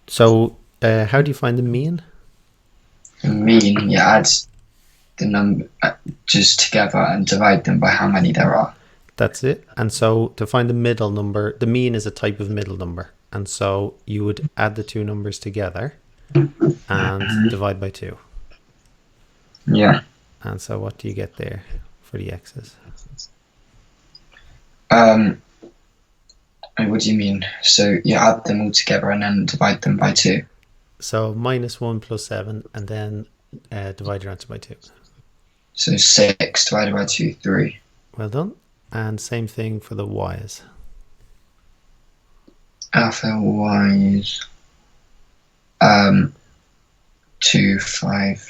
So how do you find the mean? The mean, you add the number just together and divide them by how many there are. That's it. And so to find the middle number, the mean is a type of middle number. And so you would add the two numbers together and divide by 2. Yeah. And so what do you get there for the x's? What do you mean? So you add them all together and then divide them by 2. So -1 plus 7 and then divide your answer by 2. So 6 divided by 2, 3. Well done. And same thing for the y's. Alpha y is 2, 5,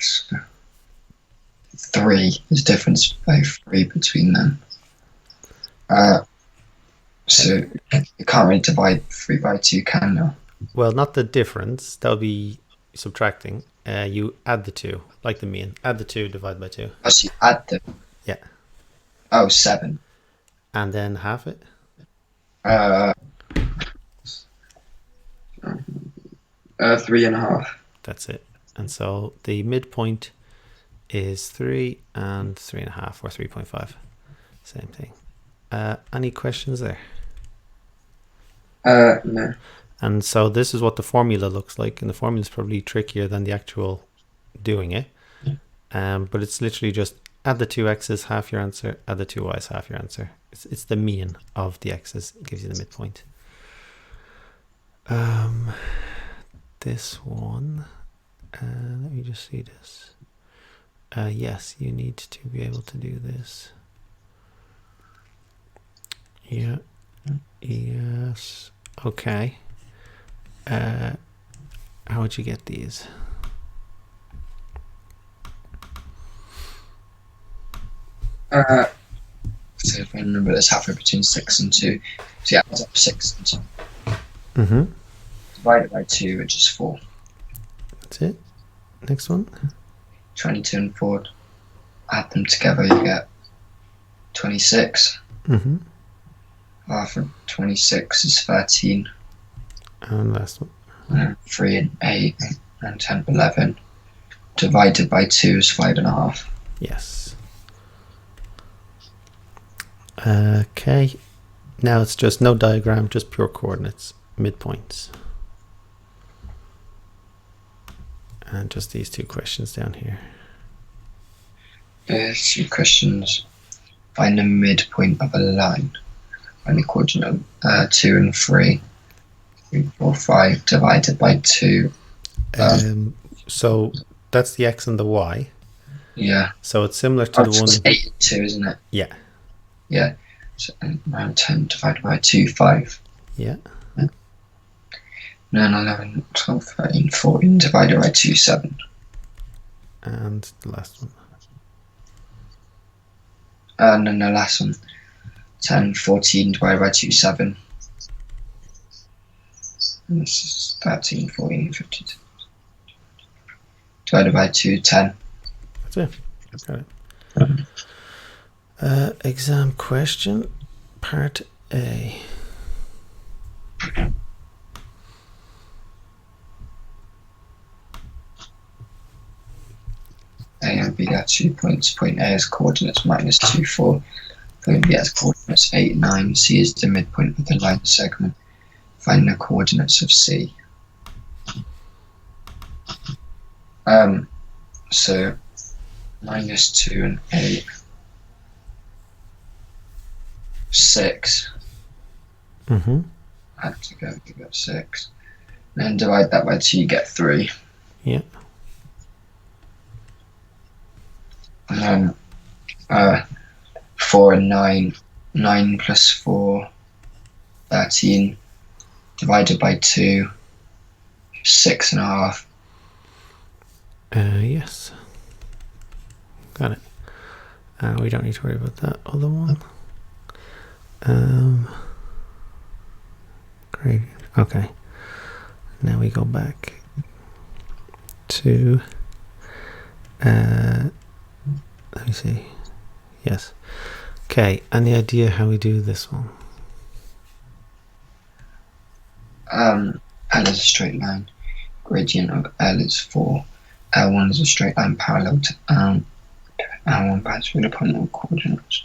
3. There's a difference by 3 between them. So you can't really divide 3 by 2, can you? Well, not the difference. That would be subtracting. You add the 2, like the mean. Add the 2, divide by 2. Oh, so you add them. Yeah. Oh, 7. And then half it. 3.5. That's it. And so the midpoint is 3 and 3.5 or 3.5. Same thing. Any questions there? No. And so this is what the formula looks like, and the formula is probably trickier than the actual doing it. But it's literally just add the 2 x's, half your answer, add the 2 y's, half your answer. It's the mean of the x's, it gives you the midpoint. This one, let me just see this. Yes, you need to be able to do this. Yeah. Yes. Okay. How would you get these? So if we remember that's halfway between 6 and 2. So yeah, it's up 6 and 2. Mm-hmm. Divided by 2, which is 4. That's it. Next one. 22 and 4. Add them together, you get 26. Mm-hmm. Half of 26 is 13. And last one. 3 and 8 and 10, 11. Divided by 2 is 5.5. Yes. Okay. Now it's just no diagram, just pure coordinates, midpoints. And just these 2 questions down here. 2 questions. Find the midpoint of a line. Find the coordinate 2 and 3. 3, 4, 5 divided by 2. So that's the x and the y. Yeah. So it's similar to the one. It's 8 and 2, isn't it? Yeah. Yeah. So around 10 divided by 2, 5. Yeah. 9, 11, 12, 13, 14 divided by 2, 7. And the last one. And then the last one. 10, 14 divided by 2, 7. And this is 13, 14, 15. Divided by 2, 10. That's it. Got it. Exam question, part A. A and B are 2 points. Point A has coordinates -2, 4. Point B has coordinates 8, 9. C is the midpoint of the line segment. Find the coordinates of C. So -2 and 8. 6. Mm-hmm. Add together, you get 6. And then divide that by 2, you get 3. Yeah. And then 4 and 9. 9 plus 4, 13. Divided by 2, 6.5. Yes. Got it. We don't need to worry about that other one. Great. Okay. Now we go back to let me see. Yes. Okay. Any idea how we do this one? L is a straight line. Gradient of L is 4. L1 is a straight line parallel to L1 pass through the point of coordinates.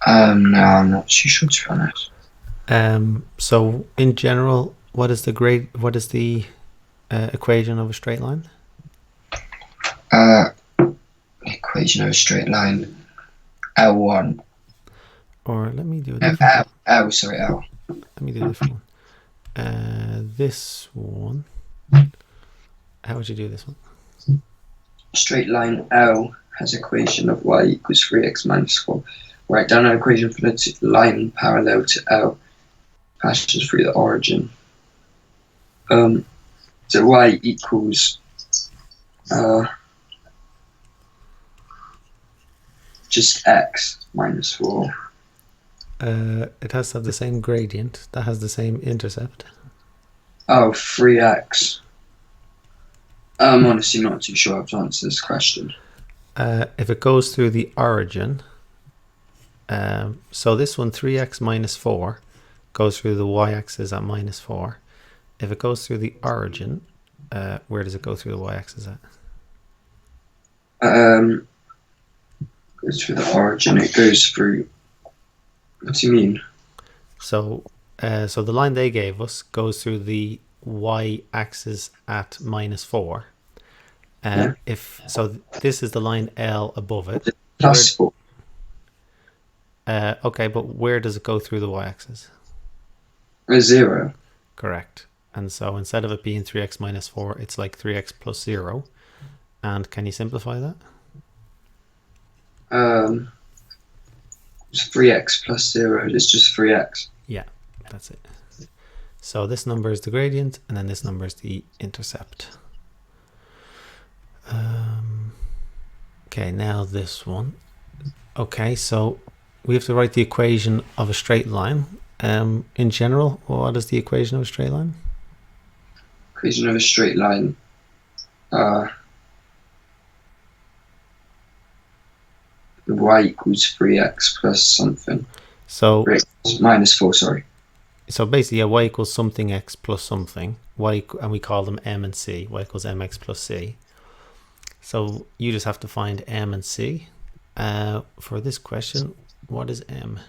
No, I'm not too sure, to be honest. So in general, what is the equation of a straight line? Equation of a straight line. L1. Or let me do a No, different L. Sorry, L. Let me do a different one. This one. How would you do this one? Straight line L has equation of y equals 3x minus 4. Write down an equation for the line parallel to L passes through the origin. So y equals just x minus 4. It has to have the same gradient. That has the same intercept. Oh, 3x. I'm honestly not too sure how to answer this question. If it goes through the origin, so this one, 3x minus 4, goes through the y-axis at minus 4. If it goes through the origin, where does it go through the y-axis at? Goes through the origin. It goes through. What do you mean? So the line they gave us goes through the y-axis at minus 4. Yeah. This is the line L above it. Plus 4. Okay, but where does it go through the y-axis? 0. Correct. And so instead of it being 3x minus 4, it's like 3x plus 0. And can you simplify that? It's 3x plus 0. It's just 3x. Yeah, that's it. So this number is the gradient, and then this number is the intercept. Okay, now this one. Okay, so we have to write the equation of a straight line. In general, what is the equation of a straight line? Equation of a straight line. Y equals 3x plus something. So 3x minus 4, sorry. So basically, yeah, y equals something x plus something. And we call them m and c. Y equals mx plus c. So you just have to find m and c. For this question, what is m?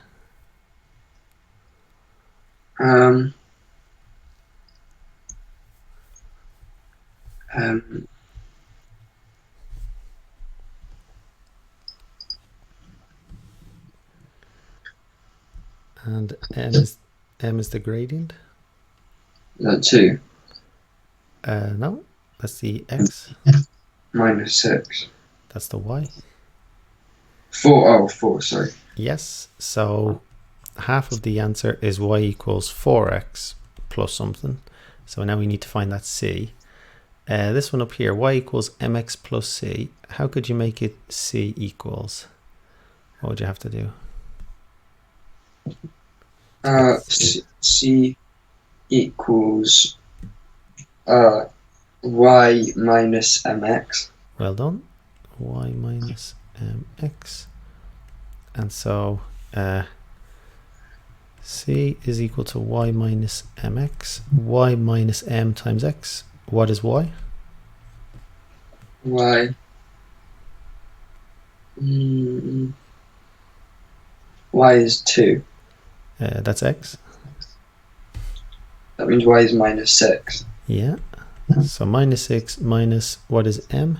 And m is the gradient. Is that 2? No, that's the x. Minus 6. That's the y. 4. Oh, 4. Sorry. Yes. So half of the answer is y equals 4x plus something. So now we need to find that c. This one up here, y equals mx plus c. How could you make it c equals? What would you have to do? C equals y minus mx. Well done. Y minus mx. And so c is equal to y minus mx. Y minus m times x. What is y? Y. Y is 2. That's x. That means y is minus 6. Yeah. So minus 6 minus what is m?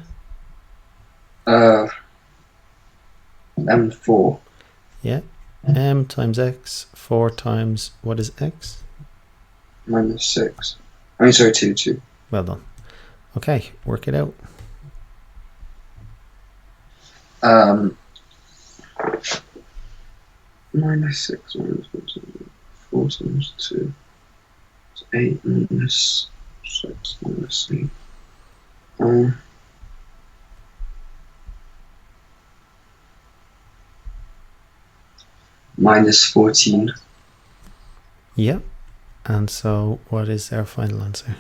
M4. Yeah. M times x. 4 times what is x? Minus 6. I mean, sorry, 2. Well done. Okay, work it out. Minus 6 minus 4 times 2. It's 8 minus 6 minus 8. Minus 14. Yep. And so what is our final answer?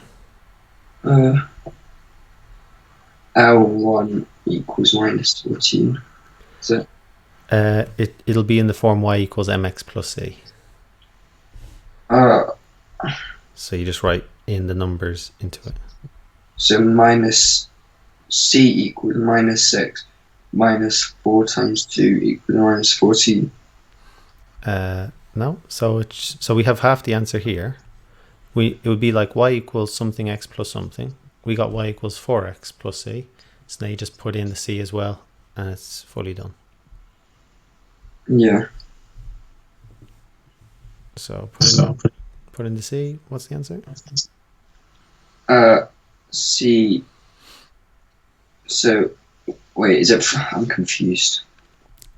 L1 equals minus 14. Is it? It'll be in the form y equals mx plus c. So you just write in the numbers into it. So minus c equals minus 6 minus 4 times 2 equals minus 14. No, so we have half the answer here. It would be like y equals something x plus something. We got y equals 4x plus c. So now you just put in the c as well, and it's fully done. Yeah. So put in the c. What's the answer? C. So wait, is it? I'm confused.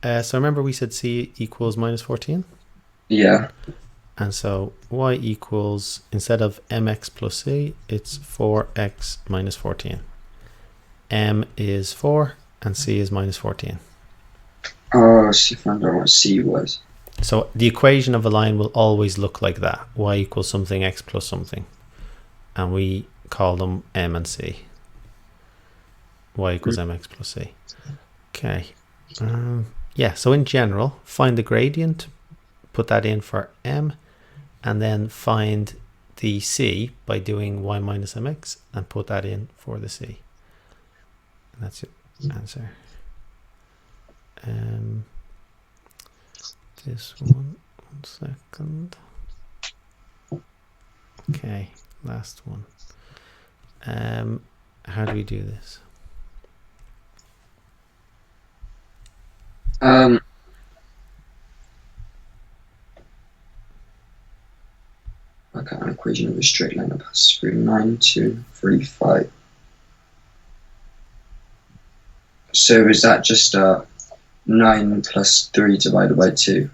So remember we said c equals minus 14? Yeah. And so y equals, instead of mx plus c, it's 4x minus 14. M is 4 and c is minus 14. Oh, she found out what c was. So the equation of a line will always look like that. Y equals something x plus something. And we call them m and c. Y equals mx plus c. Okay. Yeah, so in general, find the gradient, put that in for m, and then find the c by doing y minus mx and put that in for the c. And that's your answer. This one second. Okay, last one. How do we do this? Okay, an equation of a straight line that passes through 9, 2, 3, 5. So is that just 9 plus 3 divided by 2?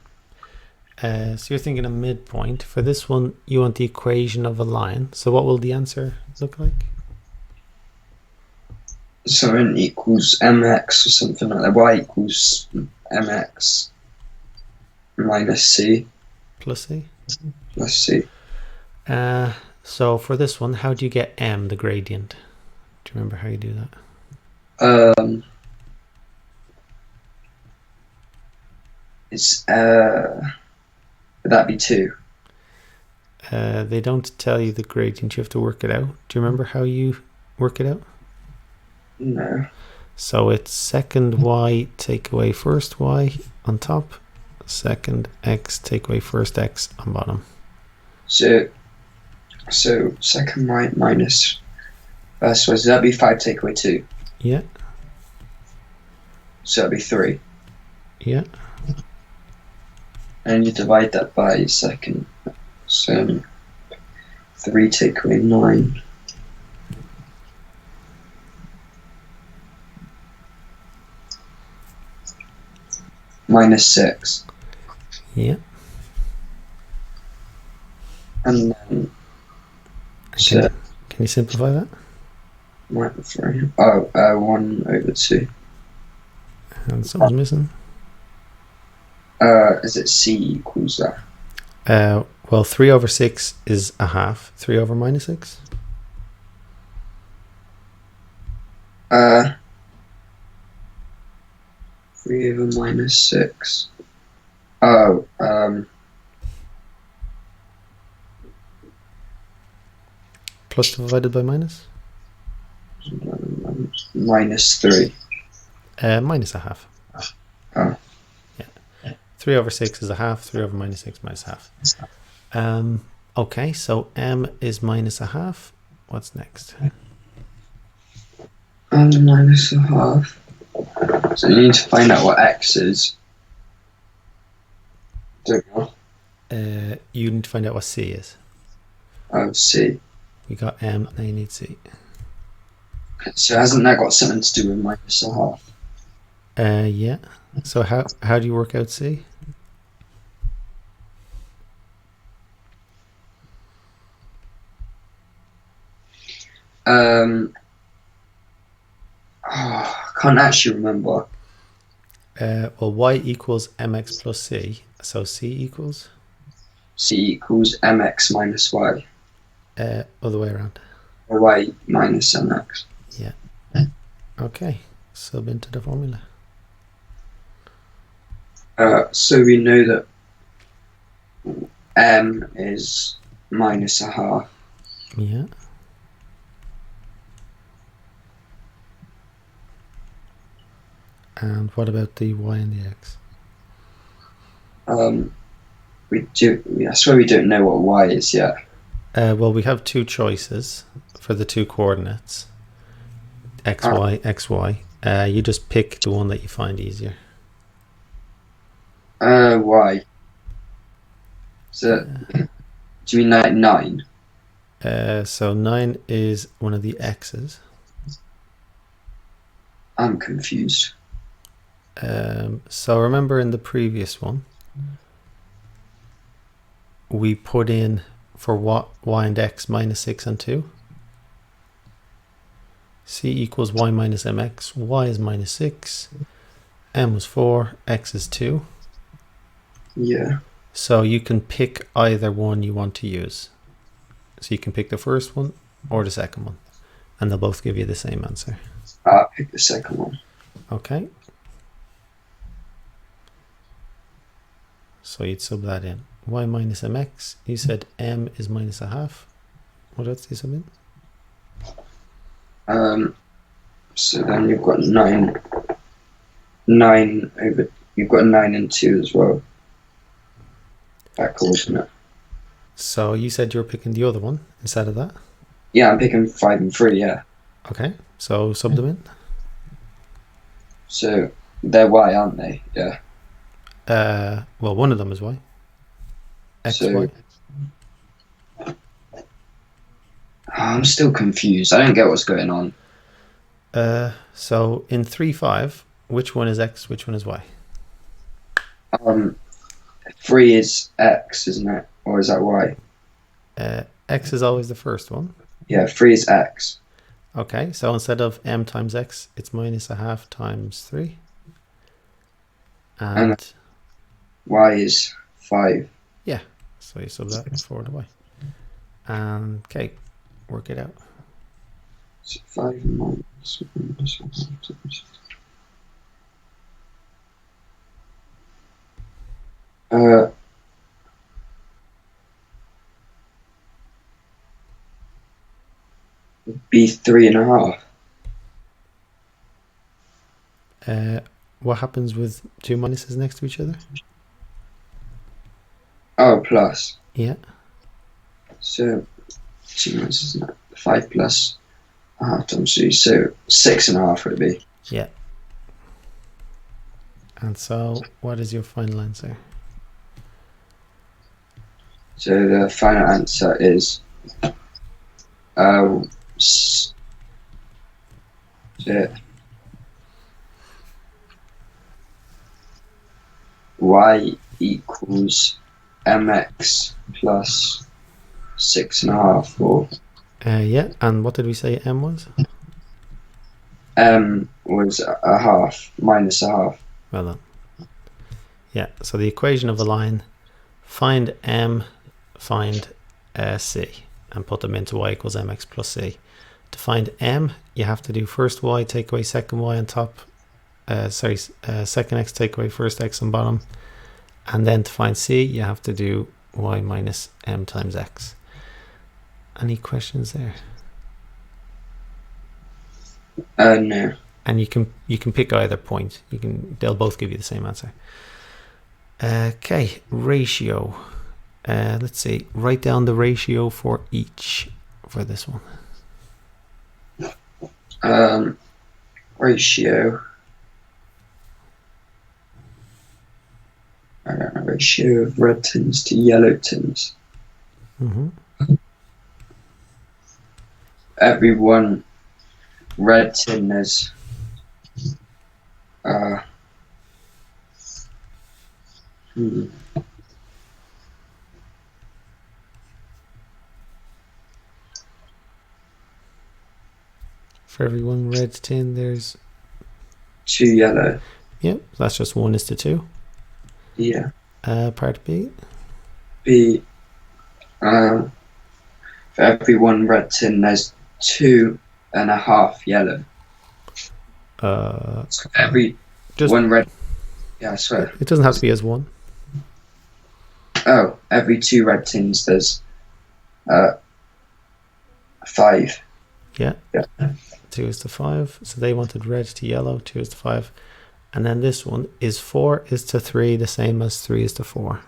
So you're thinking a midpoint. For this one, you want the equation of a line. So what will the answer look like? So n equals mx or something like that. Y equals mx minus c. Plus c? Plus c. So for this one, how do you get m, the gradient? Do you remember how you do that? It's would that be 2? They don't tell you the gradient. You have to work it out. Do you remember how you work it out? No. So it's second y take away first y on top, second x take away first x on bottom. So second y minus first y, so that'd be 5 take away 2. Yeah. So that'd be 3. Yeah. And you divide that by second. So 3 take away 9. Minus 6. Yeah. And then Can you simplify that? 3. 1 over 2. And something's missing. Is it c equals that? Well, 3 over 6 is a half. 3 over minus 6? 3 over minus 6. Plus divided by minus? Minus 3. Minus a half. Oh. Yeah. 3 over 6 is a half. 3 over minus 6 minus half. Okay, so m is minus a half. What's next? And minus a half. So you need to find out what x is. Don't know. You need to find out what c is. Oh, c. We got m, now you need c. So hasn't that got something to do with minus a half? Yeah. So how do you work out c? I can't actually remember. Well, y equals mx plus c. So c equals? C equals mx minus y. Other way around. Or y minus mx. Yeah. Okay. Sub into the formula. So we know that m is minus a half. Yeah. And what about the y and the x? I swear we don't know what y is yet. Well, we have two choices for the two coordinates, x, y, x, y. You just pick the one that you find easier. Y. So, do you mean like 9? So 9 is one of the x's. I'm confused. So remember in the previous one, we put in for y and x minus 6 and 2. C equals y minus mx. Y is minus 6. M was 4. X is 2. Yeah. So you can pick either one you want to use. So you can pick the first one or the second one. And they'll both give you the same answer. I'll pick the second one. Okay. So you'd sub that in. Y minus mx. You said m is minus a half. What else do you sub in? So then you've got 9 over. You've got 9 and 2 as well. That coordinate. So you said you were picking the other one instead of that? Yeah, I'm picking 5 and 3, yeah. Okay, so sub them in. So they're y, aren't they? Yeah. Well, one of them is y. X, So, y. I'm still confused. I don't get what's going on. So in 3, 5, which one is x, which one is y? 3 is x, isn't it? Or is that y? X is always the first one. Yeah, 3 is x. Okay, so instead of m times x, it's minus a half times 3. And y is 5. Yeah, so you sub that for the y. And okay, work it out. So 5 minus be 3.5. What happens with two minuses next to each other? Oh, plus. Yeah. So 2 minus is 5 plus a half times 3. So 6.5 would it be? Yeah. And so what is your final answer? So the final answer is y equals mx plus 6.5, or Yeah, and what did we say m was? m was a half, minus a half. Well done. Yeah, so the equation of a line, find m, find c, and put them into y equals mx plus c. To find m, you have to do first y, take away second y on top, second x, take away first x on bottom, and then to find c, you have to do y minus m times x. Any questions there? No. And you can pick either point. They'll both give you the same answer. Okay, ratio. Let's see. Write down the ratio for each for this one. Ratio. I don't know. Ratio of red tins to yellow tins. Every one red tin is For every one red tin, there's 2 yellow. Yep, that's just 1:2. Yeah. Part B. B. For every one red tin, there's 2.5 yellow. So every just one red. Yeah, I swear. It doesn't have to be as one. Oh, every 2 red tins, there's 5. Yeah. Yeah. 2:5. So they wanted red to yellow, 2:5. And then this one is 4:3, the same as 3:4.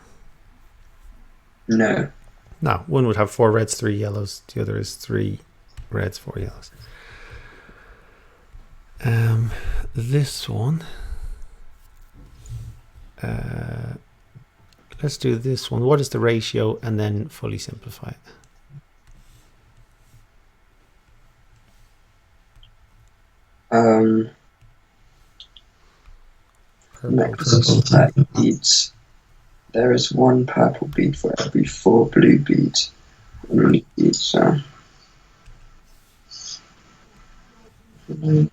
No. No, one would have 4 reds, 3 yellows. The other is 3 reds, 4 yellows. This one. Let's do this one. What is the ratio? And then fully simplify it. Necklaces of 30 beads. There is 1 purple bead for every 4 blue beads. So. So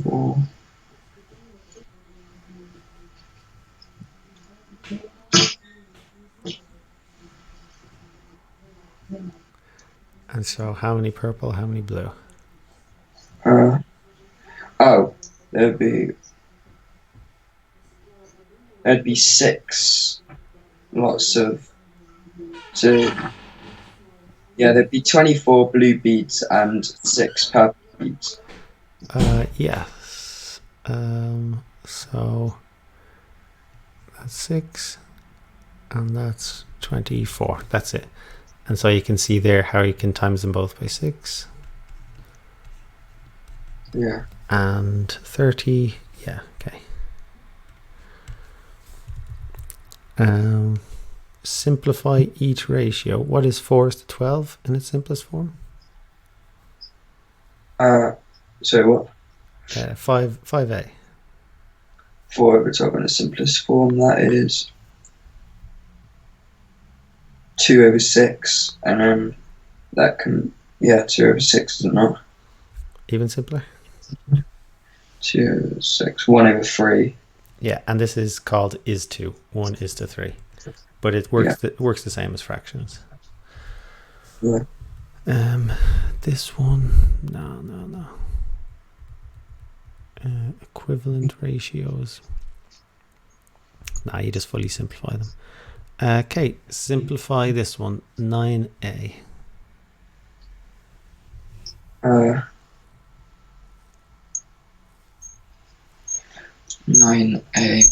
4. And so how many purple, how many blue? There'd be 6 lots of. So yeah, there'd be 24 blue beads and 6 purple beads. Yes. So that's 6 and that's 24. That's it. And so you can see there how you can times them both by 6. Yeah. And 30. Yeah, okay. Simplify each ratio. What is 4:12 in its simplest form? So what? 5a. 4 over 12 in the simplest form, that is 2 over 6, and then that can, 2 over 6, is it not? Even simpler? 2 over 6, 1 over 3. Yeah, and this is called is to 1:3, but it works. It works the same as fractions. Yeah. This one, no. Equivalent ratios. Nah, you just fully simplify them. Okay, simplify this one. 9a. 9a.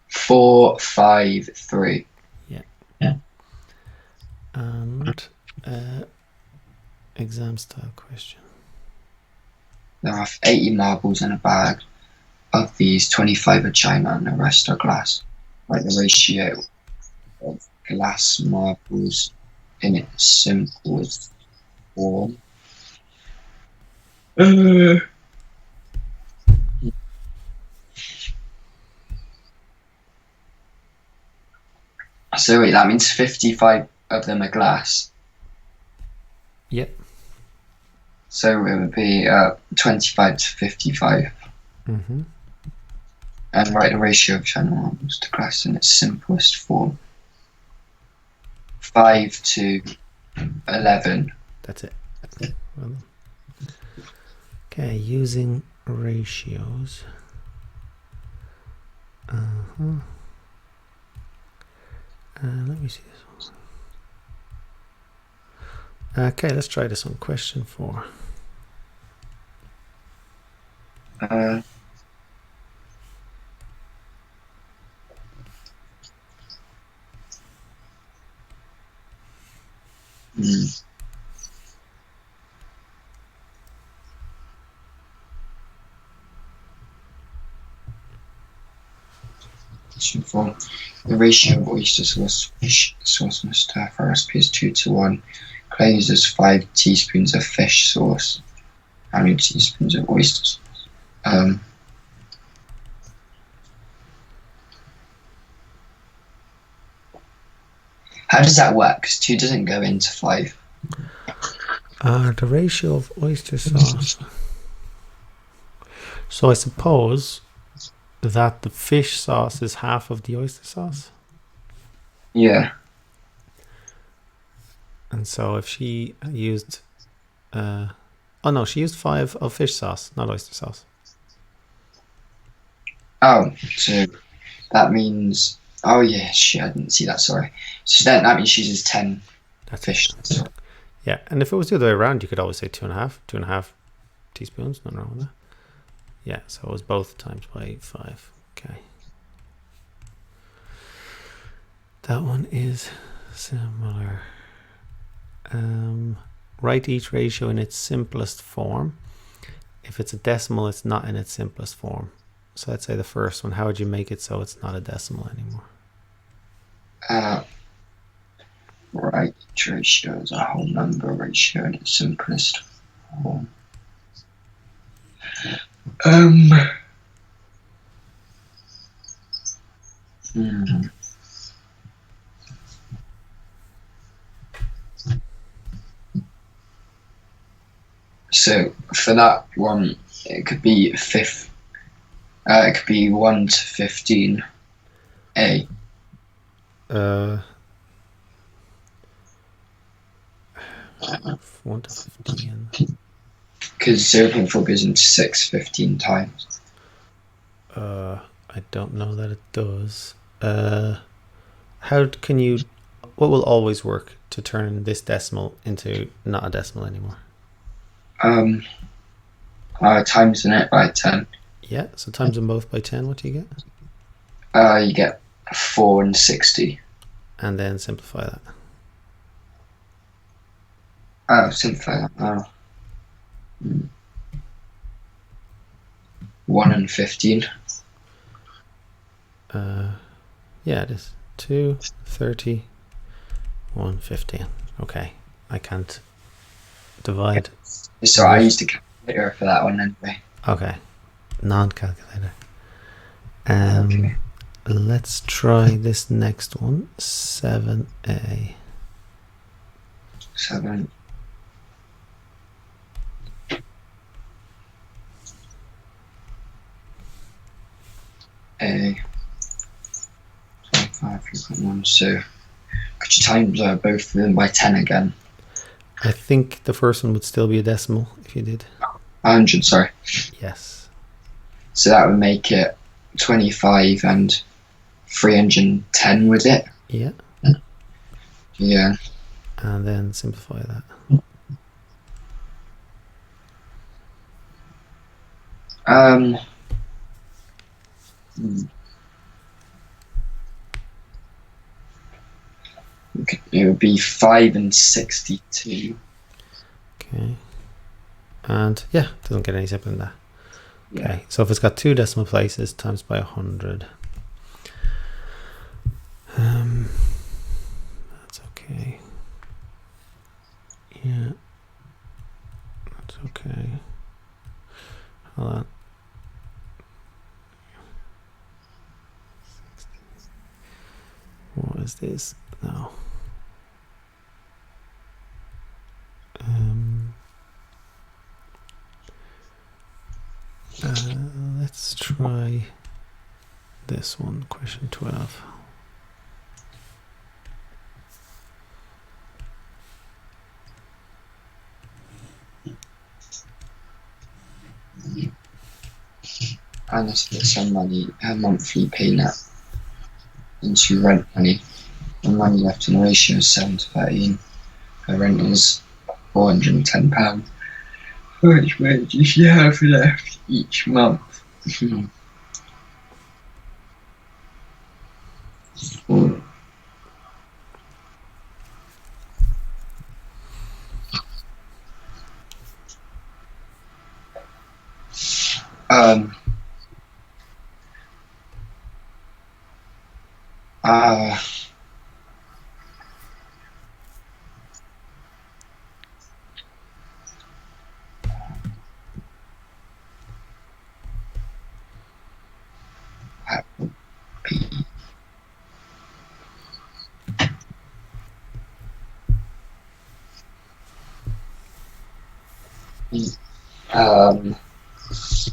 4, 5, 3. Yeah. And exam style question. There are 80 marbles in a bag. Of these, 25 are china and the rest are glass. Like the ratio of glass marbles in its simplest form. So wait, that means 55 of them are glass. Yep. So it would be 25 to 55. Mm-hmm. And write the ratio of china marbles to glass in its simplest form. 5 to 11. That's it. Well, okay, using ratios. Let me see this one. Okay, let's try this one. Question 4. The ratio of oyster sauce to fish sauce in a stir fry recipe is 2 to 1. Clay uses 5 teaspoons of fish sauce. How many teaspoons of oyster sauce? How does that work? Because 2 doesn't go into 5. The ratio of oyster sauce. So I suppose that the fish sauce is half of the oyster sauce. Yeah. And so if she used, she used 5 of fish sauce, not oyster sauce. Oh, so that means. Oh yeah, shit, I didn't see that. Sorry. So then that means she uses 10 That's it. fish. Yeah, and if it was the other way around, you could always say 2.5 teaspoons. Nothing wrong with that. Yeah, so it was both times by 5. Okay. That one is similar. Write each ratio in its simplest form. If it's a decimal, it's not in its simplest form. So let's say the first one. How would you make it so it's not a decimal anymore? Right ratio is a whole number ratio in its simplest form. Hmm. So for that one, it could be it could be 1 to 15. A. 1 to 15. Because 0.4 goes into 6 15 times. I don't know that it does. How can you? What will always work to turn this decimal into not a decimal anymore? Times in it by 10. Yeah, so times them both by 10. What do you get? You get 4 and 60. And then simplify that. Simplify that. 1 and 15. Yeah, it is 2, 30, 1, 15. Okay, I can't divide. So I used a calculator for that one anyway. Okay, non-calculator. Okay. Let's try this next one. 7a. 7. A. 25, 3.1. So could you times both of them by 10 again? I think the first one would still be a decimal if you did. 100, sorry. Yes. So that would make it 25 and 310 with it. Yeah. Yeah. And then simplify that. It would be 5 and 62. Okay. And yeah, doesn't get any simpler than that. Yeah. Okay, so if it's got 2 decimal places times by 100. That's okay. Yeah. That's okay. Hold on. What is this? No. Let's try this one, question 12. And let's get some money, her monthly payment into rent money. The money left in the ratio is 7 to 13. Her rent is £410. How much money does she have left each month?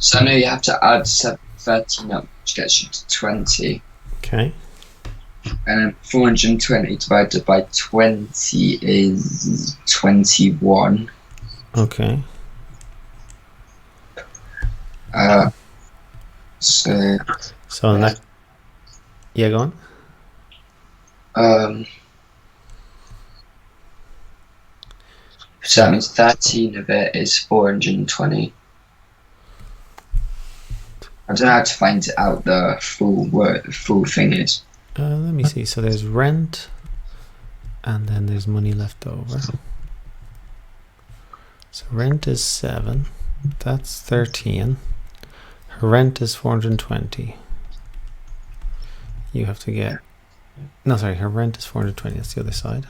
So I know you have to add 13 up, which gets you to 20. Okay. And then 420 divided by 20 is 21. Okay. So So in that, yeah, go on. So that means 13 of it is 420. I don't know how to find out the full thing is. Let me see. So there's rent, and then there's money left over. So rent is 7. That's 13. Her rent is 420. You have to get... No, sorry, her rent is 420. That's the other side.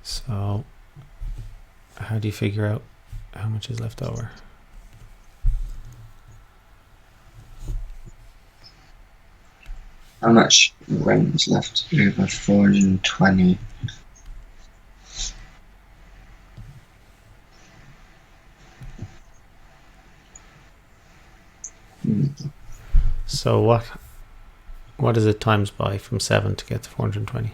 So how do you figure out how much is left over? How much rent is left over? 420. So what is it times by from 7 to get to 420?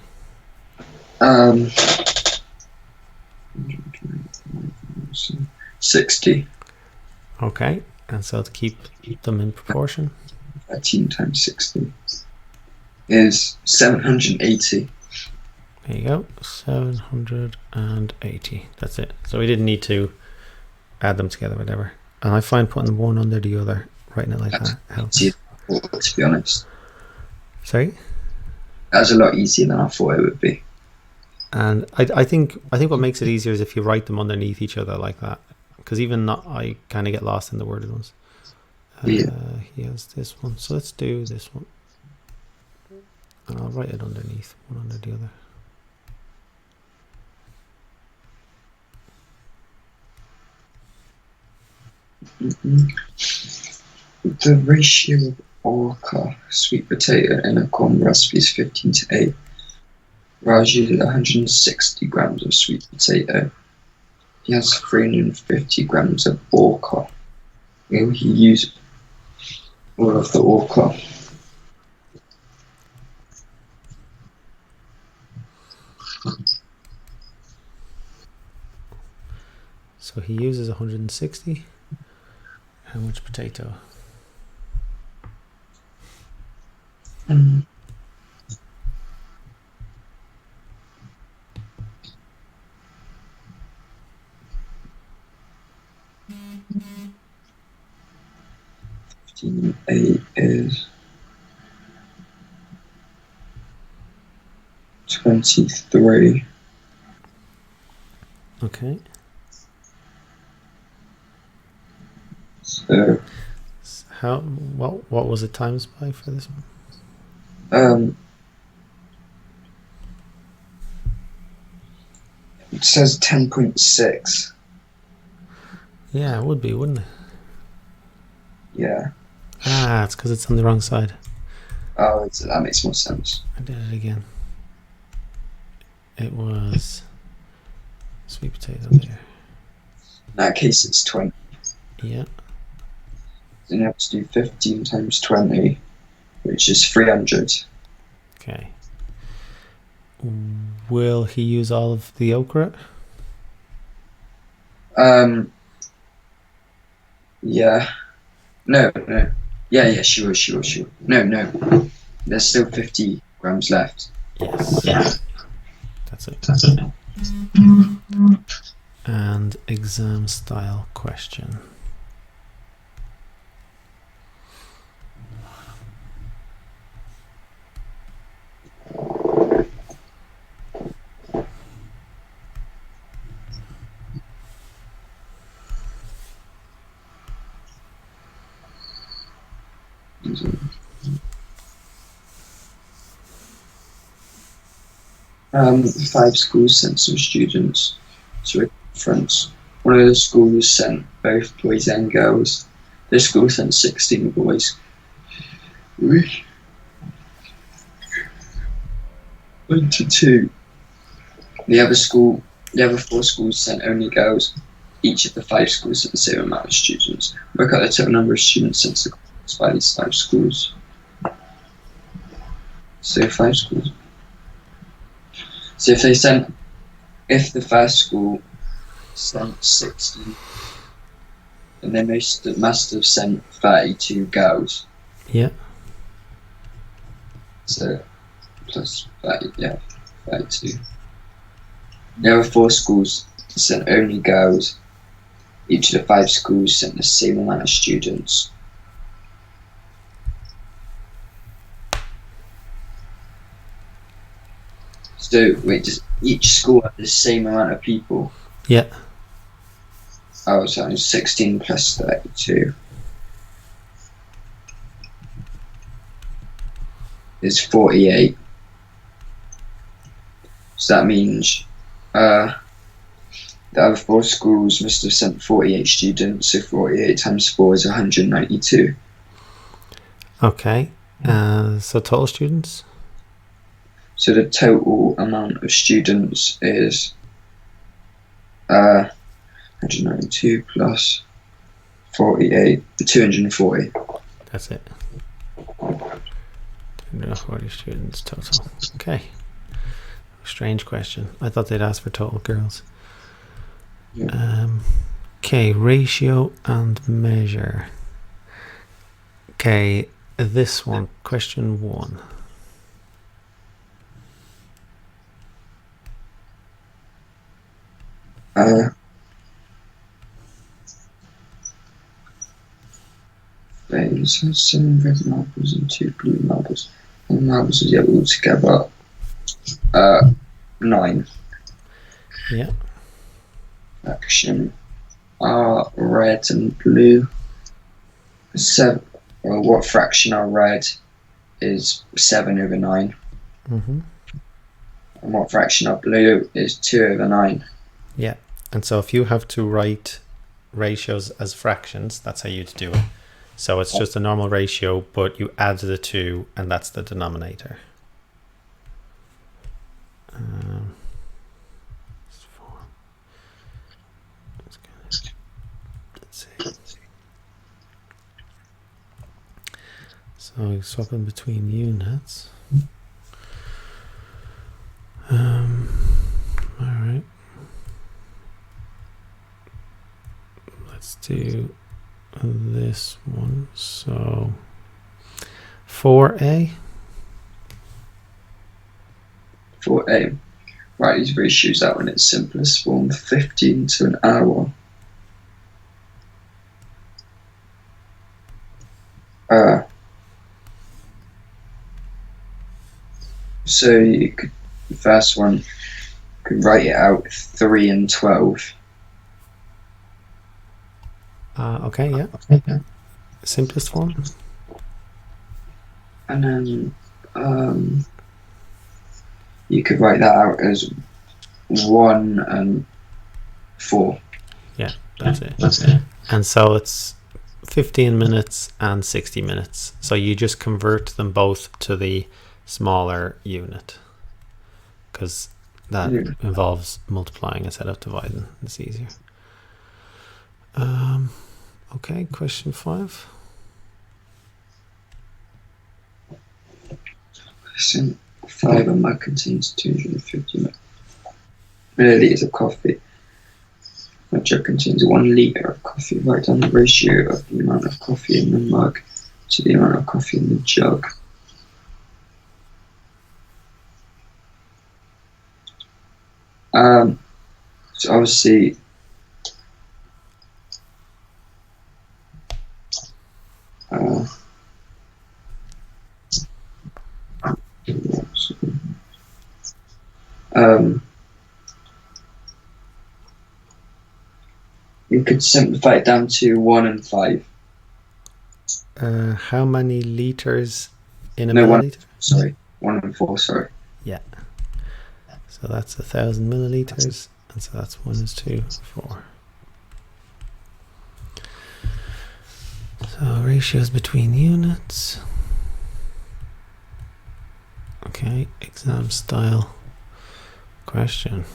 60. Okay, and so to keep them in proportion, 13 times 60 is 780. there you go, 780. That's it. So we didn't need to add them together, whatever. And I find putting one under the other, writing it like that helps. To be honest, Sorry? that was a lot easier than I thought it would be. And I think what makes it easier is if you write them underneath each other like that, because even I kind of get lost in the worded ones. He has this one, so let's do this one, and I'll write it underneath, one under the other. The ratio of orca, sweet potato, in a corn recipe is 15 to 8. Raj uses 160 grams of sweet potato. He has 350 grams of orca. Will he use all of the orca? So he uses 160. How much potato? Mm. Eight is 23. Okay. So what was it times by for this one? It says 10.6. Yeah, it would be, wouldn't it? Yeah. Ah, it's because it's on the wrong side. Oh, that makes more sense. I did it again. It was sweet potato there. In that case, it's 20. Yeah. Then you have to do 15 times 20, which is 300. Okay. Will he use all of the okra? Yeah. No. Yeah, sure. No. There's still 50 grams left. Yes. Yeah. That's it. And exam style question. Five schools sent some students to a conference. One of the schools sent both boys and girls. This school sent 16 boys. 22. The other 4 schools sent only girls. Each of the 5 schools sent the same amount of students. Work out the total number of students sent to the conference by these 5 schools. So 5 schools. So if the first school sent 16, and they must have sent 32 girls. Yeah. So plus 30, yeah, 32. There were 4 schools that sent only girls. Each of the 5 schools sent the same amount of students. So wait, does each school have the same amount of people? Yeah. Oh, so 16 plus 32 is 48. So that means the other 4 schools must have sent 48 students, so 48 times 4 is 192. Okay. So total students? So the total amount of students is 192 plus 48, 240. That's it. 240 students total. Okay. Strange question. I thought they'd ask for total girls. Yeah. Okay, ratio and measure. Okay, this one, question 1. So 7 red marbles and 2 blue marbles. And marbles are all together 9. Yeah. Fraction are red and blue. 7. Well, what fraction are red is 7 over 9. Mm-hmm. And what fraction are blue is 2 over 9. Yeah. And so if you have to write ratios as fractions, that's how you'd do it. So it's just a normal ratio, but you add the 2, and that's the denominator. Let's see. So swapping between units. All right. Let's do this one. So 4a. 4a. Write these ratios out in its simplest form. 15 to an hour. So you could, the first one, you could write it out 3 and 12. Okay, yeah. Simplest form. And then you could write that out as 1 and 4. Yeah, that's it. And so it's 15 minutes and 60 minutes. So you just convert them both to the smaller unit, because that involves multiplying instead of dividing. It's easier. Okay, question 5. Question 5, a mug contains 250 milliliters of coffee. A jug contains 1 liter of coffee. Write down the ratio of the amount of coffee in the mug to the amount of coffee in the jug. So obviously, you could simplify it down to 1 and 5. How many liters in a milliliter? 1 and 4, sorry. Yeah. So that's 1,000 milliliters, and so that's 1 is 2, 4. So ratios between units. Okay, exam style question.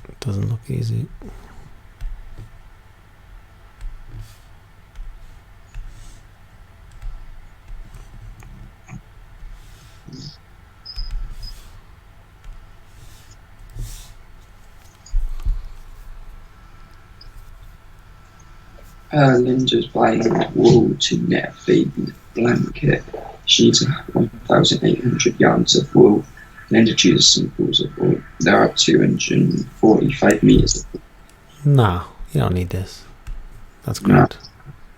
It doesn't look easy. Linda's buying wool to knit a baby blanket. She needs 1,800 yards of wool. Linda chooses some pools of wool. There are 245 meters of wool. No, you don't need this. That's No. grand.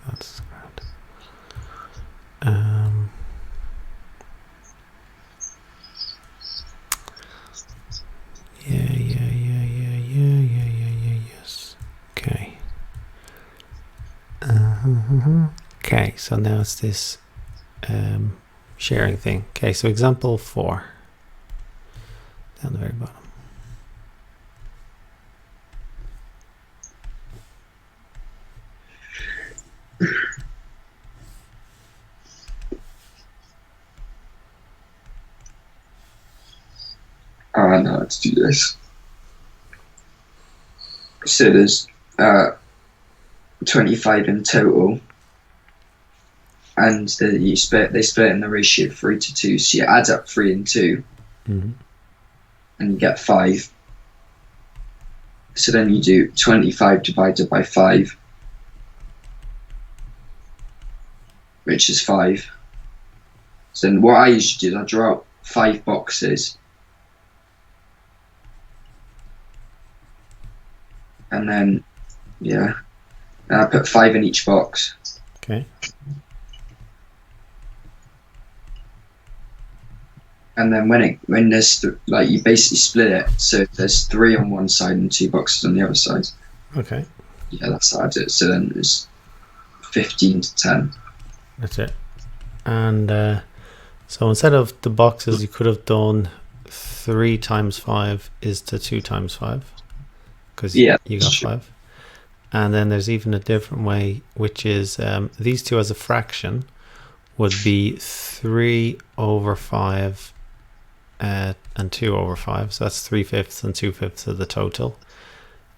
That's grand. Yeah. Yes. Okay. Okay, so now it's this sharing thing. Okay, so example 4. Down the very bottom. I know how to do this. So there's 25 in total, and they split in the ratio of 3 to 2. So you add up 3 and 2, and you get 5. So then you do 25 divided by 5, which is 5. So then what I usually do is I draw out 5 boxes, and then and I put 5 in each box. Okay. And then when there's like you basically split it, so there's 3 on one side and 2 boxes on the other side. Okay. Yeah, that's how I do it. So then it's 15 to 10. That's it. And so instead of the boxes, you could have done 3 times 5 is to 2 times 5, because you got 5. And then there's even a different way, which is these two as a fraction would be 3 over 5 and 2 over 5. So that's 3/5 and 2/5 of the total.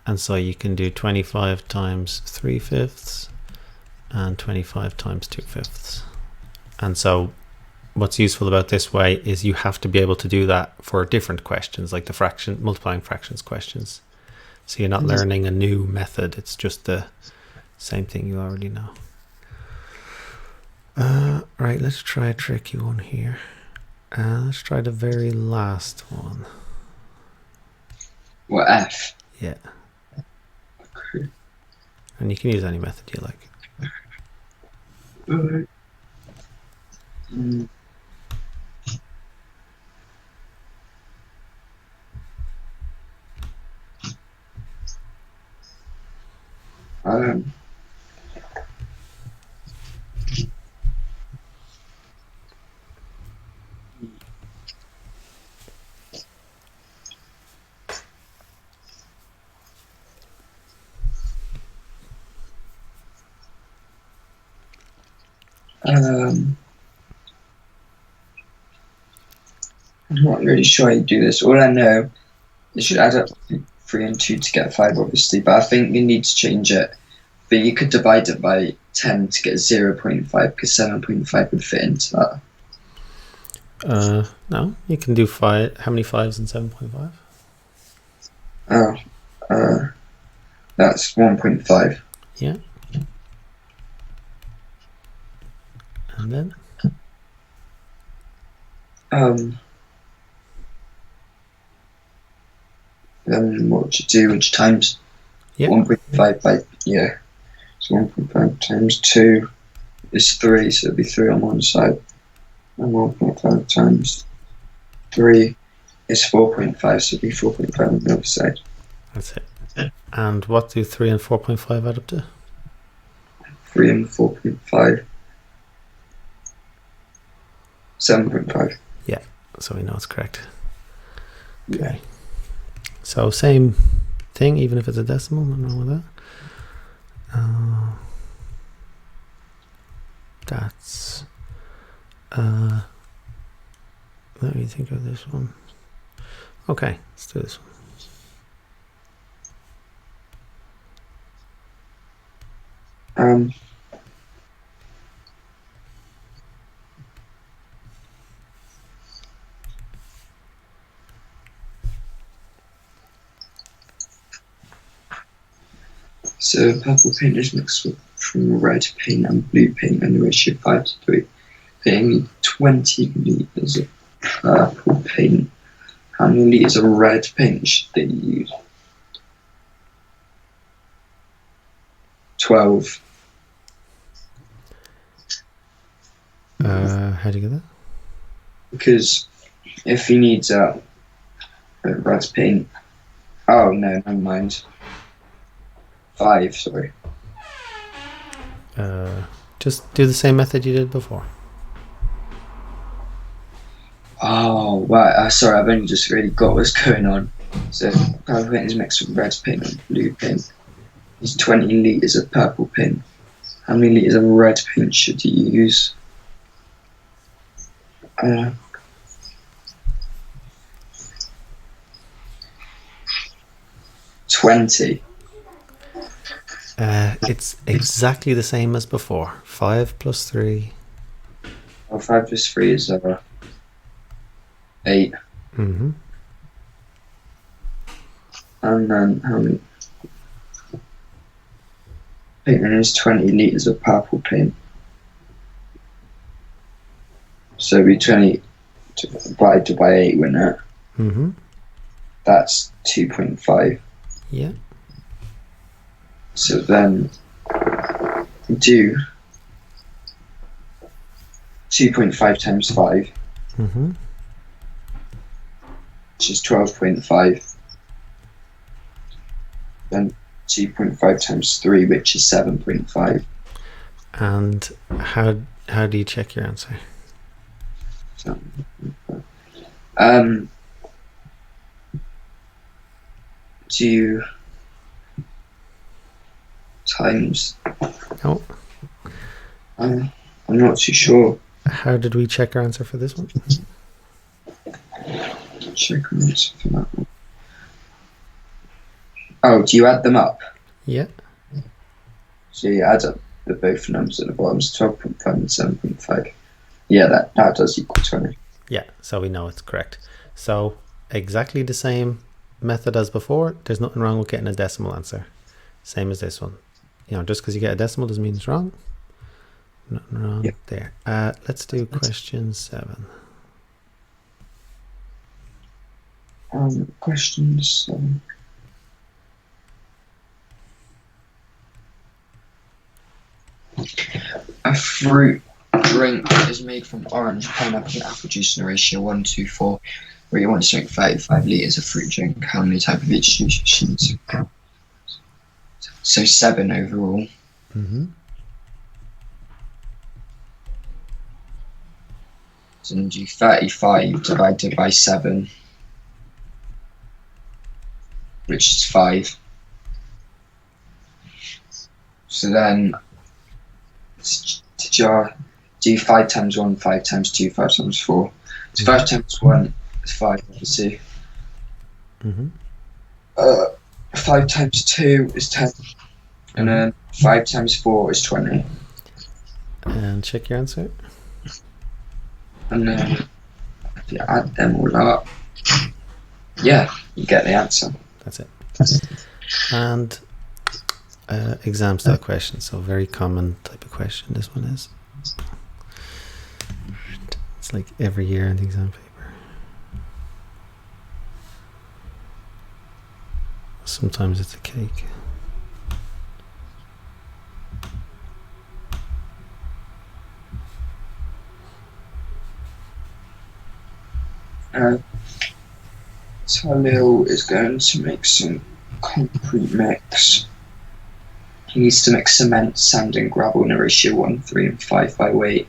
And so you can do 25 times 3/5 and 25 times 2/5. And so what's useful about this way is you have to be able to do that for different questions, like the multiplying fractions questions. So you're not learning a new method, it's just the same thing you already know. Right, let's try a tricky one here. Let's try the very last one. What, F? Yeah. Okay. And you can use any method you like. Alright. I'm not really sure how you do this. All I know is you should add up 3 and 2 to get 5, obviously, but I think you need to change it. But you could divide it by 10 to get 0.5, because 7.5 would fit into that. No, you can do 5. How many 5s in 7.5? Oh, that's 1.5. Yeah. And then? Then what would you do? Would you times 1.5 by, so 1.5 times 2 is 3, so it'd be 3 on one side. And 1.5 times 3 is 4.5, so it'd be 4.5 on the other side. That's it. And what do 3 and 4.5 add up to? 3 and 4.5. 7.5. Yeah, so we know it's correct. Okay. Yeah. So same thing, even if it's a decimal, nothing wrong with that. That's let me think of this one. Okay, let's do this one. So purple paint is mixed with from red paint and blue paint in the ratio 5:3. They need 20 litres of purple paint. How many litres of red paint should they use? 12. How do you get that? Because if he needs red paint, oh no, never mind. 5, sorry. Just do the same method you did before. Oh, right. Sorry, I've only just really got what's going on. So purple paint is mixed with red paint and blue paint. It's 20 litres of purple paint. How many litres of red paint should you use? 20. It's exactly the same as before. 5 plus 3. Oh, 5 plus 3 is 8. Mm-hmm. And then how many? Paint is 20 litres of purple paint. So it'd be 20 divided by 8, wouldn't it? Mm-hmm. That's 2.5. Yeah. So then do 2.5 times 5, Mm-hmm. which is 12.5. Then 2.5 times 3, which is 7.5. And how do you check your answer? So, do times. Oh. I'm not too sure. How did we check our answer for this one? Check my answer for that one. Oh, do you add them up? Yeah. So you add up the both numbers at the bottom, 12.5 and 7.5. Yeah, that does equal 20. Yeah, so we know it's correct. So exactly the same method as before. There's nothing wrong with getting a decimal answer. Same as this one. You know, just because you get a decimal doesn't mean it's wrong. Nothing wrong there. Let's do question 7. Question 7. A fruit drink is made from orange, pineapple, and apple juice in a ratio 1:4. Where you want to drink 35 litres of fruit drink, how many type of each juice? So 7 overall. Mm-hmm. So then do 35 divided by 7, which is 5. So then do 5 times 1, 5 times 2, 5 times 4. So 5 times 1 is 5, obviously. Mm-hmm. 5 times 2 is 10. And then 5 times 4 is 20. And check your answer. And then if you add them all up, yeah, you get the answer. That's it. And exam style question. So very common type of question this one is. It's like every year in the exam paper. Sometimes it's a cake. Talil is going to make some concrete mix. He needs to mix cement, sand, and gravel in a ratio 1, 3, and 5 by weight.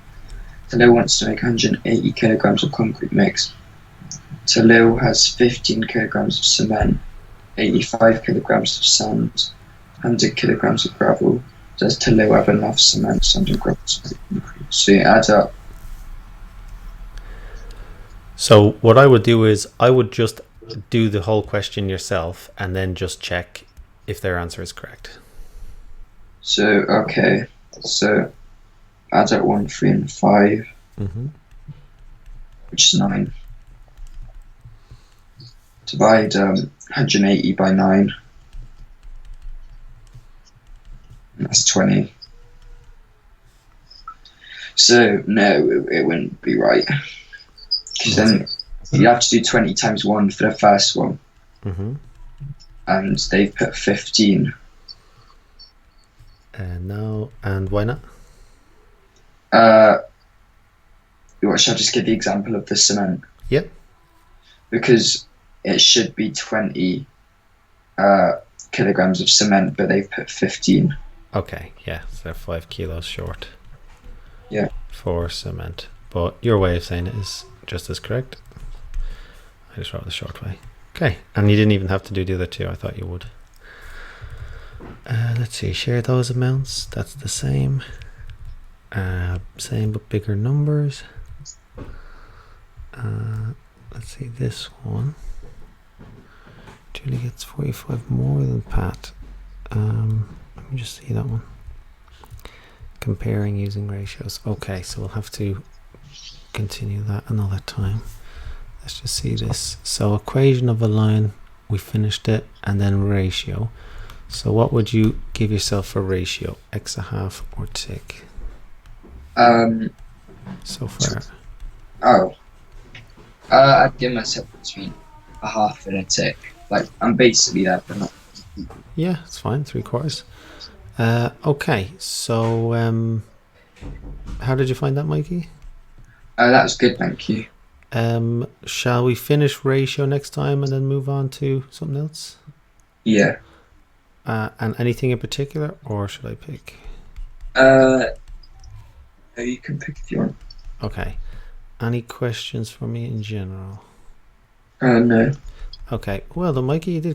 Talil wants to make 180 kilograms of concrete mix. Talil has 15 kilograms of cement, 85 kilograms of sand, 100 kilograms of gravel. Does Talil have enough cement, sand, and gravel to make concrete? So you add up. So what I would do is I would just do the whole question yourself and then just check if their answer is correct. So, okay. So add up 1, 3, and 5, which is 9. Divide 180 by 9. That's 20. So no, it wouldn't be right. Because then you have to do 20 times 1 for the first one. Mm-hmm. And they've put 15. No, and why not? Shall I just give the example of the cement? Yep. Because it should be 20 kilograms of cement, but they've put 15. Okay, yeah, so they're 5 kilos short. Yeah. For cement. But your way of saying it is just as correct. I just wrote the short way. Okay, and you didn't even have to do the other two. I thought you would. Let's see, share those amounts. That's the same. Same but bigger numbers. Let's see, this one. Julie gets 45 more than Pat. Let me just see that one. Comparing using ratios. Okay, so we'll have to continue that another time. Let's just see this. So equation of a line, we finished it, and then ratio. So what would you give yourself for ratio? X a half or tick? So far. I'd give myself between a half and a tick. Like, I'm basically there, but not. Yeah, it's fine. 3/4. Okay, so how did you find that, Mikey? That was good, thank you. Shall we finish ratio next time and then move on to something else? Yeah. And anything in particular, or should I pick? You can pick if you want. Okay. Any questions for me in general? No. Okay. Well, then, Mikey, you did great.